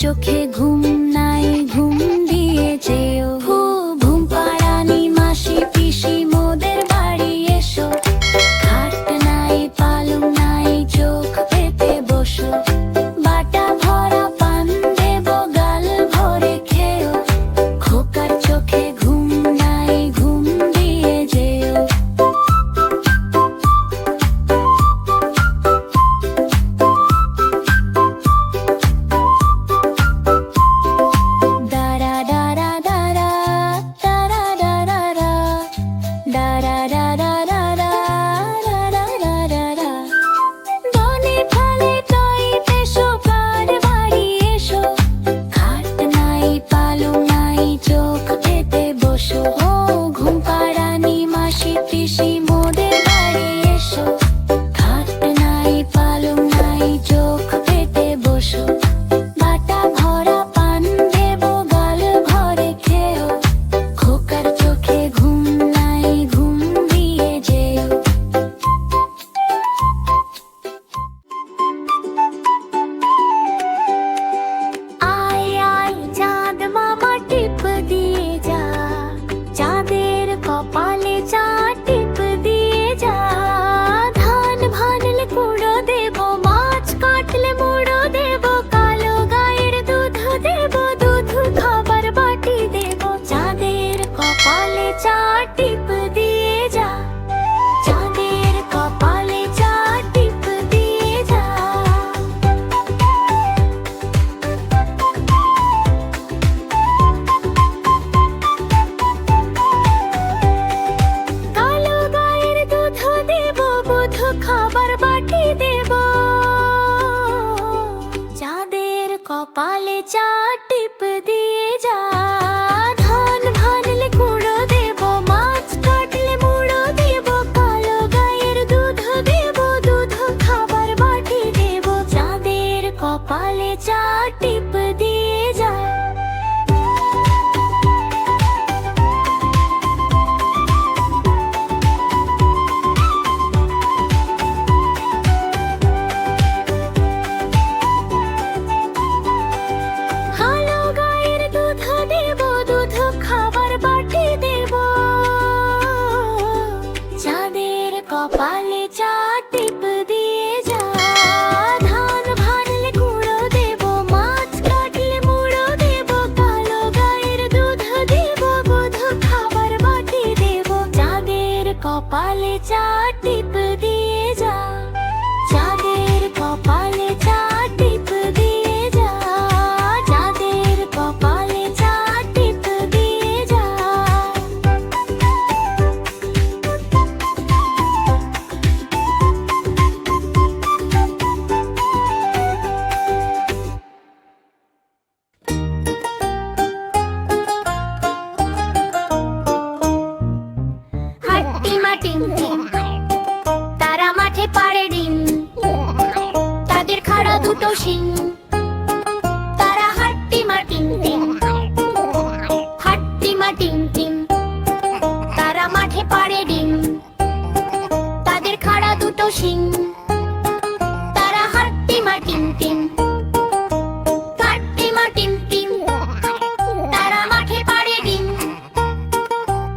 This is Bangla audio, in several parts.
চোখে ঘুম নাই, ঘুম দিয়ে যেও। ঘুম পাড়ানি মাসি পিসি মোদের বাড়ি এসো। খাট নাই পালং নাই চোখ পেতে বসো। বাটা ভরা পান দেব গাল ভরে খেও। খোকার চোখে ঘুম নাই, ঘুম দিয়ে যেও। দারা দারা দারা দারা দারা দারা দারা দারা দারা দারা দনে ফলে তাই পেশো কার বাড়ি এসো। খাট নাই পালং নাই চোখ পেতে বসো। ঘুম পাড়ানি মাসি পিসি মোদের বাড়ি এসো। খাট নাই পালং নাই চোখ পেতে বসো। বাটা ভরা পান দেব গাল ভরে খেও। খোকার চোখে ঘুম নাই, ঘুম দিয়ে যেও। আয় আয় চাঁদ মামা টিপ দিয়ে যা। চাঁদের কপালে চা টিপ দিয়ে যা। ধান ভানলে কুড়ো দেব, মাছ কাটলে মুড়ো দেব। কালো গায়ের দুধ দেব, দুধ খাবার বাটি দেব। চাঁদের কপালে চা টিপ দিয়ে যা। চাঁদের কপালে চা টিপ দিয়ে যা। কালো গায়ের দুধ দেব, বুধ খাবার বাটি দেব। চাঁদের কপালে চা টিপ দিয়ে যা। ধান ভানলে কুড়ো দেব, মাছ কাটলে মুড়ো দেব। কালো গায়ের দুধ দেব, দুধ খাবার বাটি দেব। চাঁদের কপালে চা টিপ দিয়ে যা। কালো গায়ের দুধ দেব, দুধ খাবার বাটি দেব। চাঁদের কপালে চা টিপ দিয়ে যা। ধান ভানলে কুড়ো দেব, মাছ কাটলে মুড়ো দেব। কালো গায়ের দুধ দেব, বুধ খাবার বাটি দেব। চাঁদের কপালে চা টিপ দিয়ে যা। চাঁদের কপালে চা টিপ দিয়ে যা। চাঁদের কপালে চা টিপ দিয়ে যা। হাট্টিমা টিম টিম তারা মাঠে পাড়ে ডিম। তাদের খাড়া দুটো শিং। তারা হাট্টিমা টিম টিম। হাট্টিমা টিম টিম তারা মাঠে পাড়ে ডিম। তাদের খাড়া দুটো শিং। তারা হাট্টিমা টিম টিম। হাট্টিমা টিম টিম তারা মাঠে পাড়ে ডিম।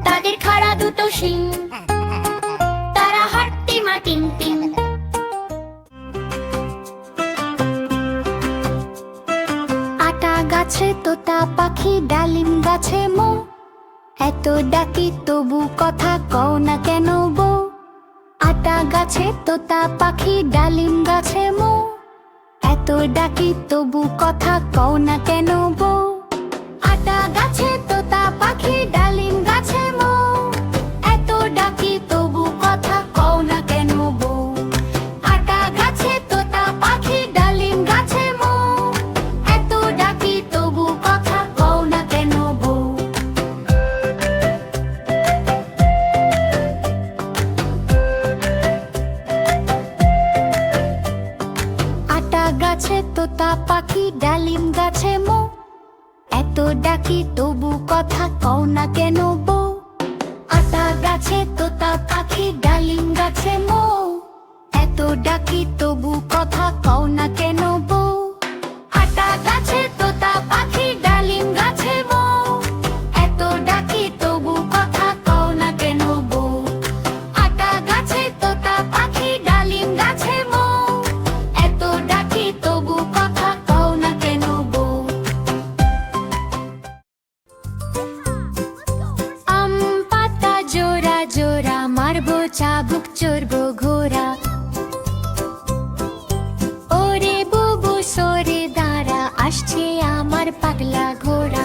তাদের খাড়া দুটো শিং। তারা হাট্টিমা টিম টিম। আটা গাছে তোতা পাখি, ডালিম গাছে মো। এত ডাকি তবু কথা কও না কেন বউ। আটা গাছে তোতা পাখি, ডালিম গাছে মো। এত ডাকি তবু কথা কও না কেন বউ। আটা গাছে তোতা পাখি, ডালিম গাছে মো। এত ডাকি তবু কথা কও না কেন বউ। আটা গাছে তোতা পাখি, ডালিম গাছে মো। এত ডাকি তবু কথা কও না কেন বউ। আটা গাছে তোতা পাখি, ডালিম গাছে মো। এত ডাকি তবু কথা কও না কেন বউ। আটা গাছে তোতা পাখি, ডালিম গাছে মো। এত ডাকি তবু কথা কও না কেন বউ। আটা গাছে তোতা চাবুক চড়বো ঘোড়া। ওরে বুবু সরে দাঁড়া, আসছে আমার পাগলা ঘোড়া।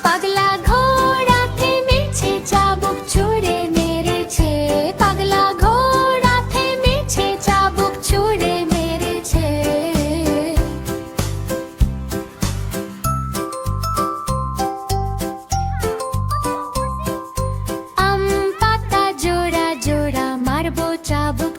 পাগলা ঘোড়া থেমেছে, চাবুক ছুঁড়ে মেরেছে। পাগলা ঘোড়া থেমেছে, চাবুক ছুঁড়ে মেরেছে। আম পাতা জোড়া জোড়া, মারবো চাবুক